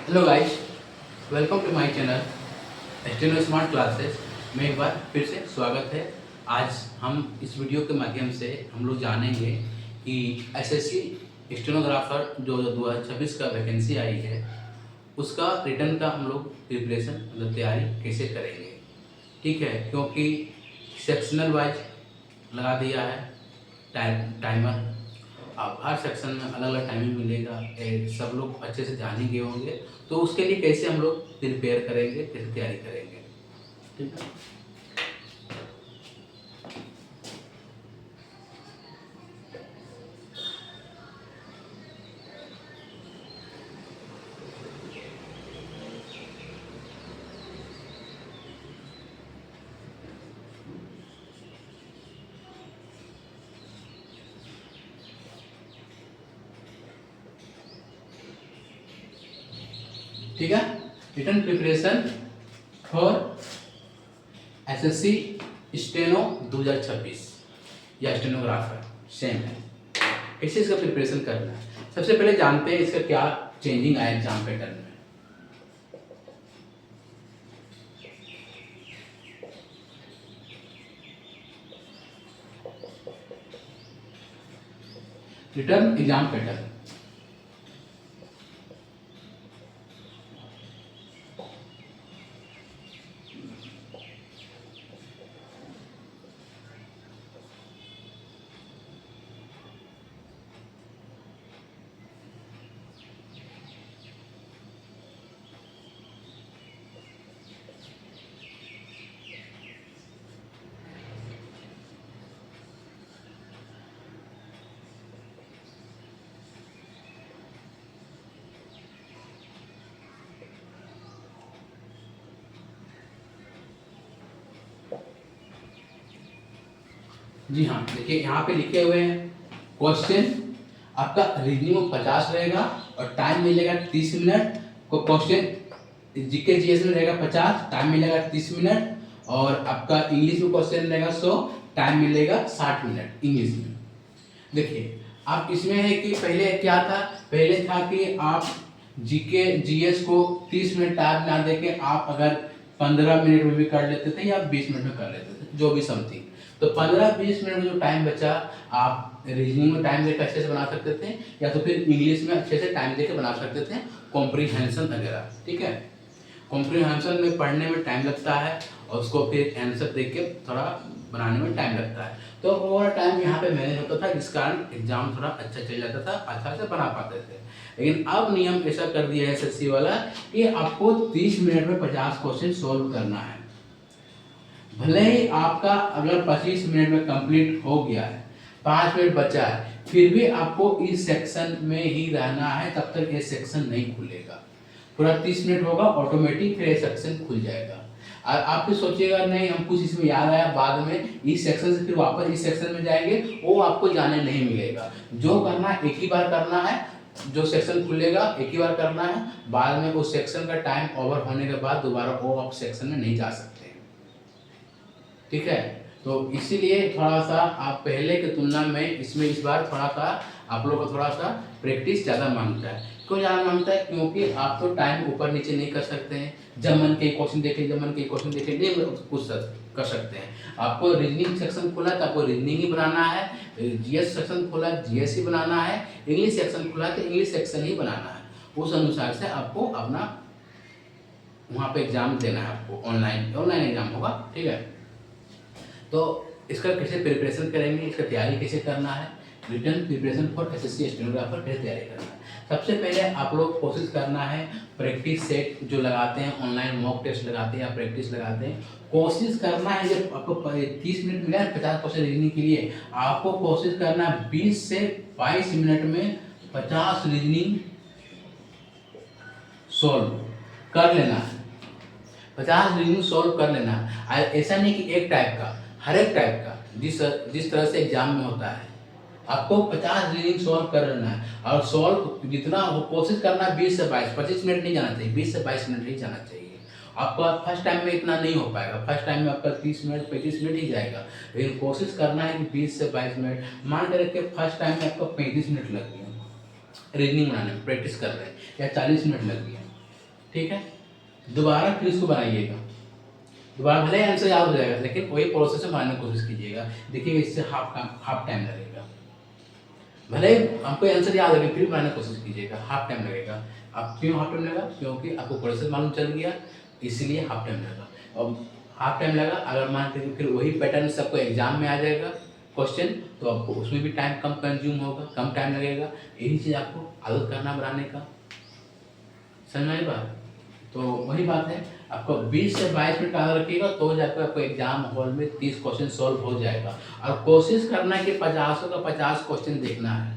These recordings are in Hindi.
Hello guys, welcome to my channel Steno Smart Classes में एक बार फिर से स्वागत है। आज हम इस वीडियो के माध्यम से हम लोग जानेंगे कि एसएससी स्टेनोग्राफर जो 2026 का वैकेंसी आई है उसका रिटर्न का हम लोग प्रिपरेशन मतलब तैयारी कैसे करेंगे। ठीक है, क्योंकि सेक्शनल वाइज लगा दिया है टाइमर। अब हर सेक्शन में अलग अलग टाइमिंग मिलेगा, सब लोग अच्छे से जान ही गए होंगे। तो उसके लिए कैसे हम लोग प्रिपेयर करेंगे, कैसे तैयारी करेंगे। ठीक है, ठीक है। Return preparation for SSC steno 2026 या स्टेनोग्राफर सेम है। कैसे इसका प्रिपरेशन करना है, सबसे पहले जानते हैं इसका क्या चेंजिंग आया एग्जाम पैटर्न में। रिटर्न एग्जाम पैटर्न जी हाँ, देखिए यहाँ पे लिखे हुए हैं क्वेश्चन आपका रीजनिंग में 50 रहेगा और टाइम मिलेगा 30 मिनट। को क्वेश्चन जीके जीएस में रहेगा 50, टाइम मिलेगा 30 मिनट। और आपका इंग्लिश में क्वेश्चन रहेगा 100, टाइम मिलेगा 60 मिनट इंग्लिश में। देखिए आप इसमें है कि पहले क्या था, पहले था कि आप जीके जीएस को 30 मिनट टाइम ना देके आप अगर 15 मिनट में भी कर लेते थे या 20 मिनट में कर लेते थे, जो भी समथिंग। तो 15-20 मिनट में जो टाइम बचा आप रीजनिंग में टाइम देकर अच्छे से बना सकते थे, या तो फिर इंग्लिश में अच्छे से टाइम देकर बना सकते थे, कॉम्प्रीहेंशन वगैरह। ठीक है, कॉम्प्रीहेंशन में पढ़ने में टाइम लगता है और उसको फिर आंसर देख के थोड़ा बनाने में टाइम लगता है। तो ओवर टाइम यहाँ पे मैनेज होता था, जिस कारण एग्जाम थोड़ा अच्छा चल जाता था, अच्छा से बना पाते थे। लेकिन अब नियम ऐसा कर दिया है एसएससी वाला कि आपको 30 मिनट में 50 क्वेश्चन सोल्व करना है। भले ही आपका अगर 25 मिनट में कंप्लीट हो गया है, 5 मिनट बचा है, फिर भी आपको इस सेक्शन में ही रहना है, तब तक ये सेक्शन नहीं खुलेगा। पूरा 30 मिनट होगा, ऑटोमेटिक फिर ये सेक्शन खुल जाएगा। और आप फिर सोचिएगा नहीं हम कुछ इसमें याद आया बाद में इस सेक्शन से फिर वापस इस सेक्शन में जाएंगे, वो आपको जाने नहीं मिलेगा। जो करना है एक ही बार करना है, जो सेक्शन खुलेगा एक ही बार करना है, बाद में उस सेक्शन का टाइम ओवर होने के बाद दोबारा वो आप सेक्शन में नहीं जा सकते। ठीक है, तो इसीलिए थोड़ा सा आप पहले की तुलना में इसमें इस बार थोड़ा सा आप लोग को थोड़ा सा प्रैक्टिस ज़्यादा मांगता है। क्यों ज़्यादा मांगता है, क्योंकि आप तो टाइम ऊपर नीचे नहीं कर सकते हैं। जब मन के क्वेश्चन देखे, जब मन के क्वेश्चन देखे नहीं कुछ कर सकते हैं। आपको रीजनिंग सेक्शन खुला तो आपको रीजनिंग ही बनाना है, जीएस सेक्शन खुला जीएस ही बनाना है, इंग्लिश सेक्शन खुला तो इंग्लिश सेक्शन ही बनाना है। उस अनुसार से आपको अपना वहाँ पे एग्जाम देना है, आपको ऑनलाइन एग्जाम होगा। ठीक है, तो इसका कैसे प्रिपरेशन करेंगे, इसका तैयारी कैसे करना है, return preparation for SSC stenographer कैसे तैयारी करना है। सबसे पहले आप लोग कोशिश करना है प्रैक्टिस सेट जो लगाते हैं, ऑनलाइन मॉक टेस्ट लगाते हैं या प्रैक्टिस लगाते हैं, कोशिश करना है जब आपको 30 मिनट मिला है 50 क्वेश्चन रीजनिंग के लिए, आपको कोशिश करना है 20 से 22 मिनट में 50 रीजनिंग सॉल्व कर लेना है। 50 रीजनिंग सॉल्व कर लेना है। ऐसा नहीं कि एक टाइप का, हर एक टाइप का जिस तरह से एग्जाम में होता है आपको 50 रीडिंग सॉल्व कर लेना है। और सॉल्व जितना कोशिश करना है 20 से 22, 25 मिनट नहीं जाना चाहिए, 20 से 22 मिनट ही जाना चाहिए। आपका फर्स्ट टाइम में इतना नहीं हो पाएगा, फर्स्ट टाइम में आपका 30 मिनट 35 मिनट ही जाएगा। लेकिन कोशिश करना है कि 20 से 22 मिनट, मान कर रखिए फर्स्ट टाइम में आपको 35 मिनट लग गया रीजनिंग बनाने में, प्रैक्टिस कर रहे हैं, या 40 मिनट लग गया, ठीक है, दोबारा फिर इसको बनाइएगा, दोबारा भले आंसर याद हो जाएगा लेकिन वही प्रोसेस से बनाने की कोशिश कीजिएगा। देखिएगा इससे हाफ टाइम लगेगा, भले आपको आंसर याद है फिर बनाने की कोशिश कीजिएगा, हाफ टाइम लगेगा। अब क्यों हाफ टाइम लगा? क्योंकि आपको प्रोसेस मालूम चल गया इसलिए हाफ टाइम लगा। अब हाफ टाइम लगा, अगर मान के फिर वही पैटर्न सबको एग्जाम में आ जाएगा क्वेश्चन, तो आपको उसमें भी टाइम कम कंज्यूम होगा, कम टाइम लगेगा। यही चीज़ आपको आदत करना बनाने का, समझ में आई बात? तो वही बात है, आपको 20 से 22 मिनट का आदत रखिएगा तो जाकर आपको एग्जाम हॉल में 30 क्वेश्चन सॉल्व हो जाएगा। और कोशिश करना है कि 50 का 50 क्वेश्चन देखना है।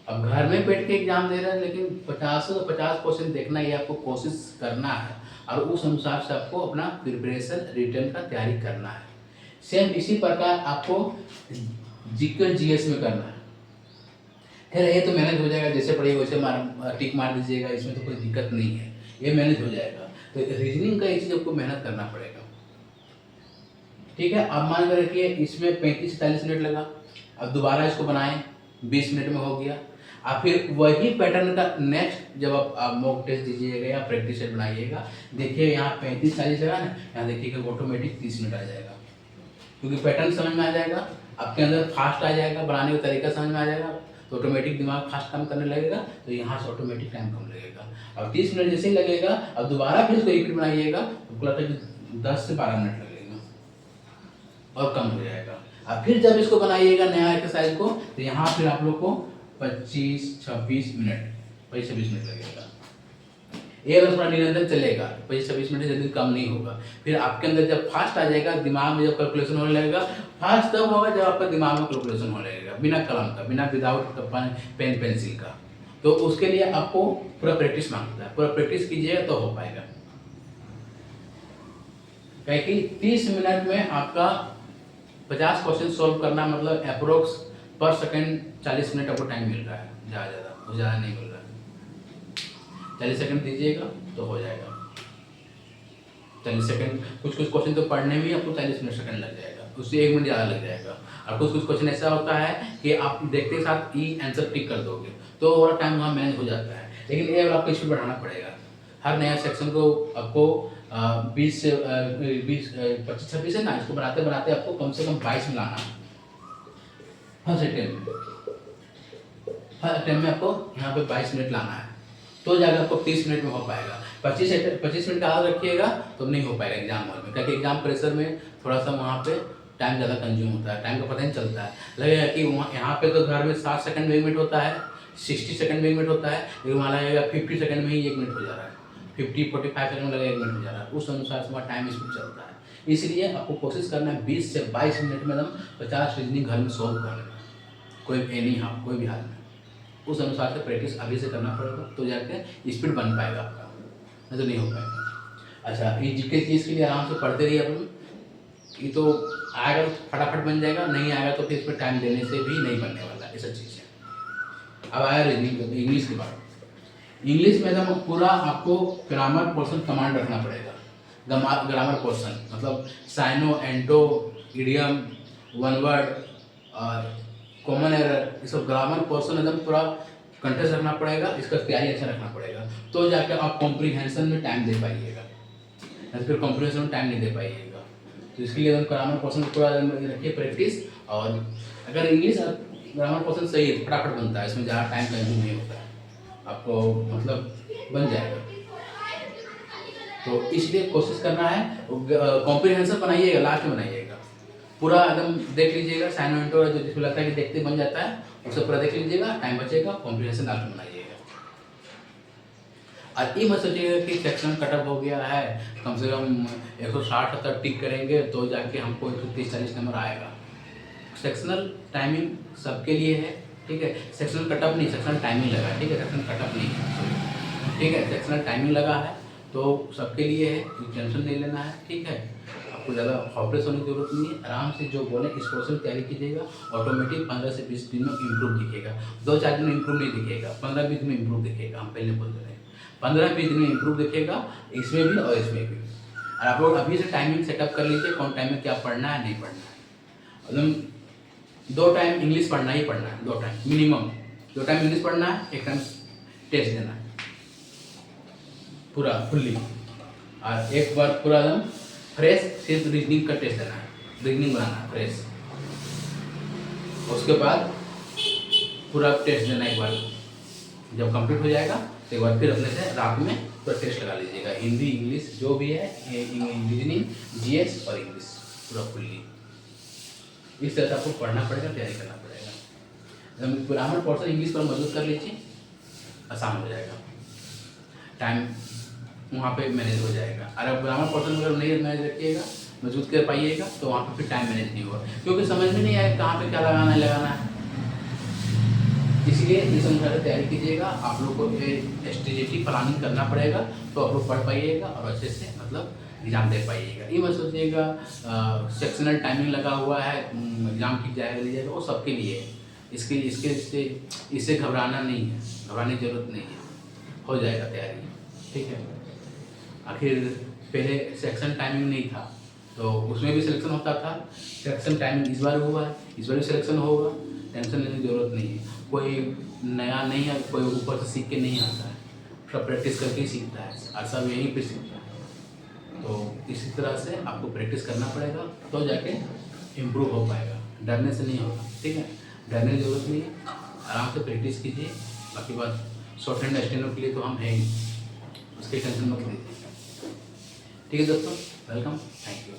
अब घर में बैठ के एग्जाम दे रहे हैं लेकिन 50 का 50 क्वेश्चन देखना, ये आपको कोशिश करना है और उस अनुसार से आपको अपना प्रिपरेशन रिटर्न का तैयारी करना है। सेम इसी प्रकार आपको जीके जीएस में करना है। खैर ये तो मैनेज हो जाएगा, जैसे पढ़िएगा वैसे टिक मार दीजिएगा, इसमें तो कोई दिक्कत नहीं है, ये मैनेज हो जाएगा। तो रीजनिंग का ये चीज़ आपको मेहनत करना पड़ेगा, ठीक है। अब मान कर रखिए इसमें 35 से 40 मिनट लगा, अब दोबारा इसको बनाएं 20 मिनट में हो गया। आप फिर वही पैटर्न का नेक्स्ट जब आप मॉक टेस्ट दीजिएगा या प्रैक्टिस सेट बनाइएगा, देखिए यहाँ 35-40 लगा ना, यहाँ देखिएगा ऑटोमेटिक 30 मिनट आ जाएगा, क्योंकि पैटर्न समझ में आ जाएगा, आपके अंदर फास्ट आ जाएगा, बनाने का तरीका समझ में आ जाएगा, तो ऑटोमेटिक दिमाग फास्ट काम करने लगेगा, तो यहाँ से ऑटोमेटिक टाइम कम लगेगा। अब 30 मिनट जैसे ही लगेगा, अब दोबारा फिर इसको रिपीट बनाइएगा, आपको लगता है कि 10 से 12 मिनट लगेगा और कम हो जाएगा। अब फिर जब इसको बनाइएगा नया एक्सरसाइज को, तो यहाँ फिर आप लोग को 25-26 मिनट 25-26 मिनट लगेगा। ये अगर थोड़ा निरंतर चलेगा 25-26 मिनट से जल्दी कम नहीं होगा। फिर आपके अंदर जब फास्ट आ जाएगा, दिमाग में जब कैलकुलेशन होने लगेगा, फास्ट तब होगा जब आपका दिमाग में कैलकुलेशन होने लगेगा, बिना कलम का, बिना विदाउट पेन पेंसिल का। तो उसके लिए आपको पूरा प्रैक्टिस मांगता है, पूरा प्रैक्टिस कीजिएगा तो हो पाएगा। क्योंकि 30 मिनट में आपका 50 क्वेश्चन सॉल्व करना मतलब अप्रोक्स पर सेकंड 40 मिनट आपको टाइम मिल रहा है, ज़्यादा नहीं मिल रहा है। 40 सेकंड दीजिएगा तो हो जाएगा। 40 सेकंड, कुछ क्वेश्चन तो पढ़ने में आपको 40 मिनट सेकंड लग जाएगा, उससे 1 मिनट ज़्यादा लग जाएगा। और कुछ क्वेश्चन ऐसा होता है कि आप देखते के साथ ही आंसर टिक कर दोगे, तो और टाइम वहाँ मैनेज हो जाता है। लेकिन ये आपको स्पीड बढ़ाना पड़ेगा। हर नया सेक्शन को आपको 20 से 25-26 है ना, इसको बनाते बनाते आपको कम से कम 22 में लाना है हर अटेम्प्ट में आपको यहाँ पे 22 मिनट लाना है, तो जाकर आपको 30 मिनट में हो पाएगा। 25 मिनट का आदत रखिएगा तो नहीं हो पाएगा एग्जाम हॉल में, क्योंकि एग्जाम प्रेशर में थोड़ा सा वहाँ पे टाइम ज़्यादा कंज्यूम होता है, टाइम का पता नहीं चलता है। लगेगा कि वहाँ यहाँ पे तो घर में 60 सेकंड में 1 मिनट होता है, 60 सेकंड में 1 मिनट होता है, लेकिन वहाँ लगेगा 50 सेकंड में ही 1 मिनट हो जा रहा है, 50-45 सेकंड में लगेगा 1 मिनट हो जा रहा है। उस अनुसार से वहाँ टाइम स्पीड चलता है। इसलिए आपको कोशिश करना है 20 से 22 मिनट में एकदम 50 रीजनिंग घर में सॉल्व करने का, कोई भी हाल में। उस अनुसार से प्रैक्टिस अभी से करना पड़ेगा, तो जाके स्पीड बन पाएगा आपका, नहीं तो नहीं हो पाएगा। अच्छा, ये जीके चीज़ के लिए आराम से पढ़ते रहिए अपन, ये तो आएगा तो फटाफट बन जाएगा, नहीं आएगा तो फिर इस पर टाइम देने से भी नहीं बनने वाला, ऐसा चीज़ है। अब आया रीजनिंग इंग्लिश के बाद। इंग्लिश में एकदम पूरा आपको ग्रामर पोर्शन कमांड रखना पड़ेगा। ग्रामर पोर्शन मतलब साइनो, एंटो, इडियम, वन वर्ड और कॉमन एरर, ये सब ग्रामर पोर्शन एकदम पूरा कंटेस्ट रखना पड़ेगा, इसका तैयारी अच्छा रखना पड़ेगा, तो जाकर आप कॉम्प्रीहेंशन में टाइम दे पाइएगा, या फिर कॉम्प्रीहेंशन में टाइम नहीं दे पाइएगा। तो इसके लिए एकदम ग्रामर पोर्शन पूरा रखिए प्रैक्टिस। और अगर इंग्लिश ग्रामर पोर्शन सही है, फटाफट बनता है, इसमें ज़्यादा टाइम कंज्यूम नहीं होता है, आपको मतलब बन जाएगा। तो इसलिए कोशिश करना है कॉम्प्रीहेंशन बनाइएगा, लास्ट में बनाइएगा, पूरा एकदम देख लीजिएगा। साइन एंटो जो जिसको लगता है कि देखते बन जाता है, उसे पूरा देख लीजिएगा, टाइम बचेगा, कॉम्प्रीहेंशन लास्ट में बनाइएगा। और ये मत सोचिएगा कि सेक्शन कटअप हो गया है, कम से कम 160 तक टिक करेंगे तो जाके हमको 130-40 नंबर आएगा। सेक्शनल टाइमिंग सबके लिए है, ठीक है। सेक्शनल कटअप नहीं, सेक्शनल टाइमिंग लगा है, ठीक है, सेक्शनल कटअप नहीं है, ठीक है, सेक्शनल टाइमिंग लगा है तो सबके लिए है, टेंशन नहीं लेना है, ठीक है। आपको ज़्यादा हॉपलेस होने की जरूरत नहीं है, आराम से जो बोले इस प्रोसेस में तैयारी कीजिएगा, ऑटोमेटिक 15 से 20 दिन में इम्प्रूव दिखेगा। 2-4 दिन में इम्प्रूव नहीं दिखेगा, 15-20 दिन में इम्प्रूव दिखेगा। हम पहले बोल रहे हैं 15-20 दिन में इम्प्रूव दिखेगा, इसमें भी और इसमें भी। और आप लोग अभी से टाइमिंग सेटअप कर लीजिए, कौन टाइम में क्या पढ़ना है, नहीं पढ़ना है। एकदम 2 टाइम इंग्लिश पढ़ना ही पढ़ना है, 2 टाइम मिनिमम, 2 टाइम इंग्लिश पढ़ना है, 1 टाइम टेस्ट देना है। पूरा फुल्ली, और एक बार पूरा एकदम फ्रेश सिर्फ रीजनिंग का टेस्ट देना है, रीजनिंग बनाना है फ्रेश। उसके बाद पूरा टेस्ट देना एक बार, जब कंप्लीट हो जाएगा तो एक बार फिर अपने से रात में पूरा टेस्ट लगा लीजिएगा, हिंदी इंग्लिश जो भी है, रीजनिंग जीएस और इंग्लिश पूरा फुल्ली। इस तरह से आपको पढ़ना पड़ेगा, तैयारी करना पड़ेगा। ग्रामर पोर्शन इंग्लिश पर मजबूत कर लीजिए, आसान हो जाएगा, टाइम वहाँ पे मैनेज हो जाएगा। और अब ग्रामर पोर्शन अगर नहीं मैनेज रखिएगा, मजबूत कर पाइएगा, तो वहाँ पे फिर टाइम मैनेज नहीं होगा, क्योंकि समझ में नहीं आएगा कहाँ पे क्या लगाना है। इसलिए इस अनुसार तैयारी कीजिएगा। आप लोग को स्ट्रेटेजी प्लानिंग करना पड़ेगा, तो आप लोग पढ़ पाइएगा और अच्छे से मतलब एग्जाम दे पाइएगा। ये मत सोचिएगा सेक्शनल टाइमिंग लगा हुआ है, एग्जाम ठीक जाएगा लीजिएगा, वो सबके लिए है। इससे घबराना नहीं है, घबराने की जरूरत नहीं है, हो जाएगा तैयारी, ठीक है। आखिर पहले सेक्शन टाइमिंग नहीं था, तो उसमें भी सिलेक्शन होता था, सेक्शन टाइमिंग इस बार हुआ है, इस बार भी सिलेक्शन होगा, टेंशन लेने की जरूरत नहीं है। कोई नया नहीं है, कोई ऊपर से सीख के नहीं आता है, सब प्रैक्टिस करके ही सीखता है, और सब यहीं पे सीखता है। तो इसी तरह से आपको प्रैक्टिस करना पड़ेगा, तो जाके इम्प्रूव हो पाएगा, डरने से नहीं होगा, ठीक है। डरने की जरूरत नहीं है, आराम से प्रैक्टिस कीजिए। बाकी बात शॉर्ट हैंड स्टेनो के लिए तो हम हैं ही, उसकी टेंशन मत लीजिए, ठीक है दोस्तों। Welcome, thank you.